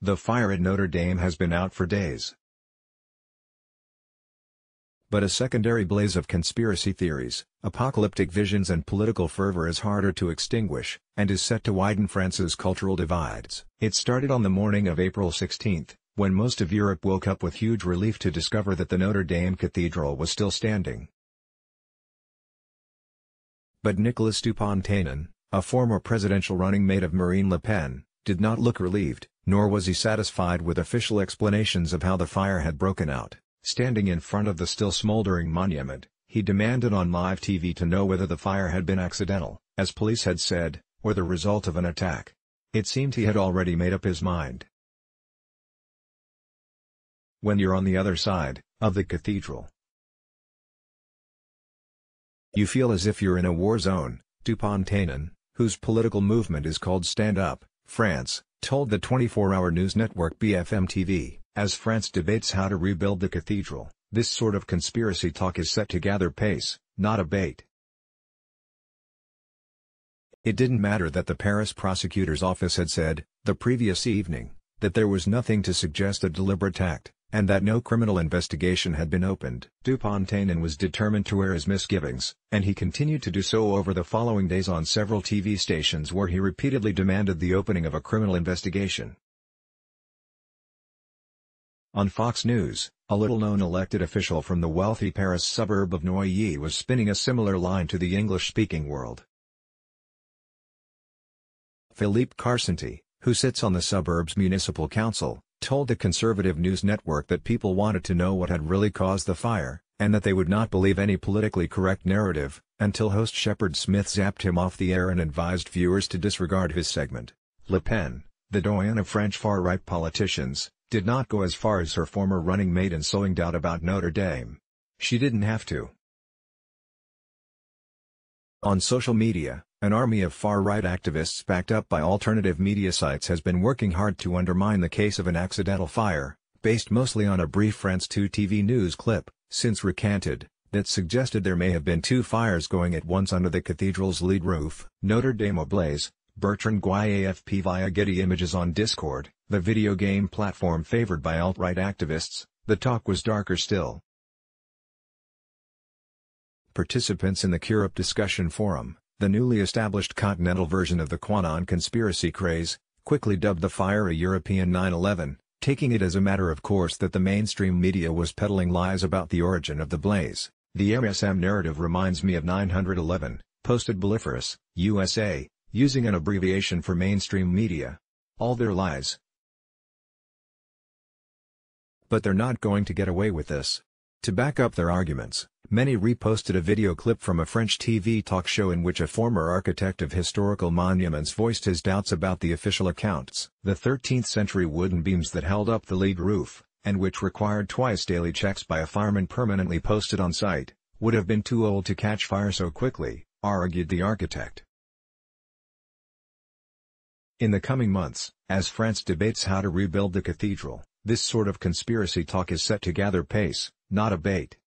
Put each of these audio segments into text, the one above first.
The fire at Notre Dame has been out for days. But a secondary blaze of conspiracy theories, apocalyptic visions and political fervor is harder to extinguish, and is set to widen France's cultural divides. It started on the morning of April 16, when most of Europe woke up with huge relief to discover that the Notre Dame Cathedral was still standing. But Nicolas Dupont-Aignan, a former presidential running mate of Marine Le Pen, did not look relieved, nor was he satisfied with official explanations of how the fire had broken out. Standing in front of the still smoldering monument, he demanded on live TV to know whether the fire had been accidental, as police had said, or the result of an attack. It seemed he had already made up his mind. When you're on the other side of the cathedral, you feel as if you're in a war zone, Dupont-Aignan, whose political movement is called Stand Up, France, told the 24-hour news network BFM TV. As France debates how to rebuild the cathedral, this sort of conspiracy talk is set to gather pace, not abate. It didn't matter that the Paris prosecutor's office had said, the previous evening, that there was nothing to suggest a deliberate act, and that no criminal investigation had been opened. Dupont-Aignan was determined to air his misgivings, and he continued to do so over the following days on several TV stations where he repeatedly demanded the opening of a criminal investigation. On Fox News, a little-known elected official from the wealthy Paris suburb of Neuilly was spinning a similar line to the English-speaking world. Philippe Carcenti, who sits on the suburb's municipal council, told the conservative news network that people wanted to know what had really caused the fire, and that they would not believe any politically correct narrative, until host Shepard Smith zapped him off the air and advised viewers to disregard his segment. Le Pen, the doyen of French far-right politicians, did not go as far as her former running mate in sowing doubt about Notre Dame. She didn't have to. On social media, an army of far-right activists backed up by alternative media sites has been working hard to undermine the case of an accidental fire, based mostly on a brief France 2 TV news clip, since recanted, that suggested there may have been two fires going at once under the cathedral's lead roof. Notre Dame ablaze, Bertrand Guy AFP via Getty Images on Discord, the video game platform favored by alt-right activists. The talk was darker still. Participants in the Curup discussion forum, the newly established continental version of the QAnon conspiracy craze, quickly dubbed the fire a European 9/11, taking it as a matter of course that the mainstream media was peddling lies about the origin of the blaze. The RSM narrative reminds me of 9/11, posted Boliferous, USA, using an abbreviation for mainstream media. All their lies. But they're not going to get away with this. To back up their arguments, many reposted a video clip from a French TV talk show in which a former architect of historical monuments voiced his doubts about the official accounts. The 13th-century wooden beams that held up the lead roof, and which required twice daily checks by a fireman permanently posted on site, would have been too old to catch fire so quickly, argued the architect. In the coming months, as France debates how to rebuild the cathedral, this sort of conspiracy talk is set to gather pace, not abate.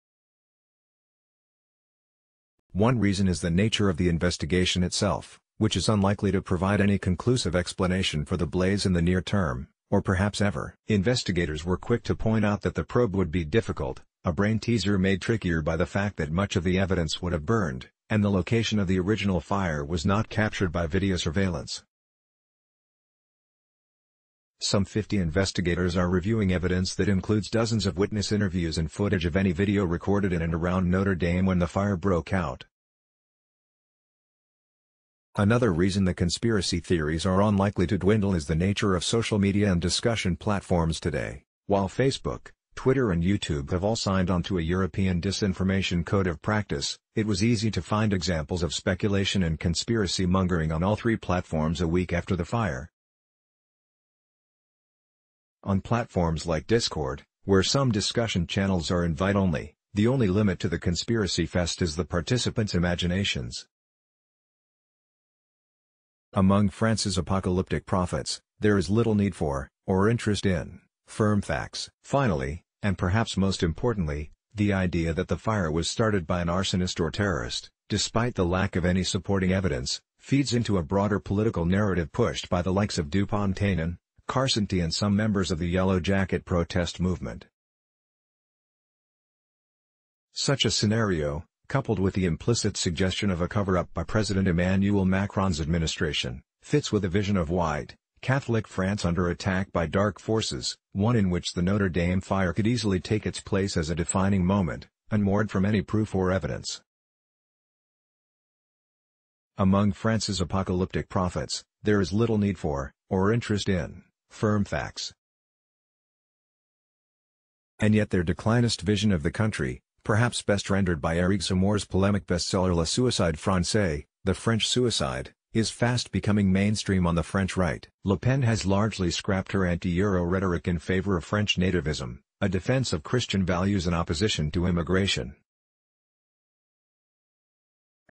One reason is the nature of the investigation itself, which is unlikely to provide any conclusive explanation for the blaze in the near term, or perhaps ever. Investigators were quick to point out that the probe would be difficult, a brain teaser made trickier by the fact that much of the evidence would have burned, and the location of the original fire was not captured by video surveillance. Some 50 investigators are reviewing evidence that includes dozens of witness interviews and footage of any video recorded in and around Notre Dame when the fire broke out. Another reason the conspiracy theories are unlikely to dwindle is the nature of social media and discussion platforms today. While Facebook, Twitter and YouTube have all signed on to a European disinformation code of practice, it was easy to find examples of speculation and conspiracy mongering on all three platforms a week after the fire. On platforms like Discord, where some discussion channels are invite-only, the only limit to the conspiracy fest is the participants' imaginations. Among France's apocalyptic prophets, there is little need for, or interest in, firm facts. Finally, and perhaps most importantly, the idea that the fire was started by an arsonist or terrorist, despite the lack of any supporting evidence, feeds into a broader political narrative pushed by the likes of Dupont-Aignan, Carcenti and some members of the Yellow Jacket protest movement. Such a scenario, coupled with the implicit suggestion of a cover-up by President Emmanuel Macron's administration, fits with a vision of white, Catholic France under attack by dark forces, one in which the Notre Dame fire could easily take its place as a defining moment, unmoored from any proof or evidence. Among France's apocalyptic prophets, there is little need for, or interest in, firm facts. And yet their declinist vision of the country, perhaps best rendered by Éric Zemmour's polemic bestseller Le Suicide Français, The French Suicide, is fast becoming mainstream on the French right. Le Pen has largely scrapped her anti-Euro rhetoric in favor of French nativism, a defense of Christian values and opposition to immigration.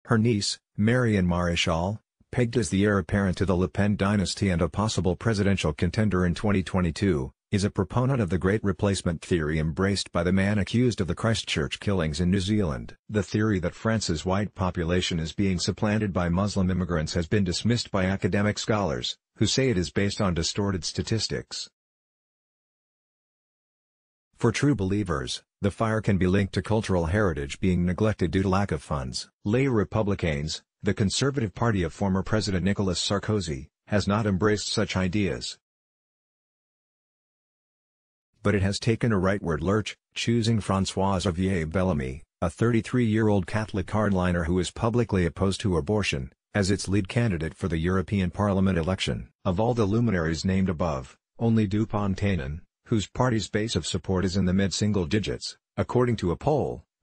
Her niece, Marion Maréchal, pegged as the heir apparent to the Le Pen dynasty and a possible presidential contender in 2022, is a proponent of the Great Replacement theory embraced by the man accused of the Christchurch killings in New Zealand. The theory that France's white population is being supplanted by Muslim immigrants has been dismissed by academic scholars, who say it is based on distorted statistics. For true believers, the fire can be linked to cultural heritage being neglected due to lack of funds. Les Républicains, the Conservative Party of former President Nicolas Sarkozy, has not embraced such ideas. But it has taken a rightward lurch, choosing François-Xavier Bellamy, a 33-year-old Catholic hardliner who is publicly opposed to abortion, as its lead candidate for the European Parliament election. Of all the luminaries named above, only Dupont-Aignan, whose party's base of support is in the mid-single digits, according to a poll,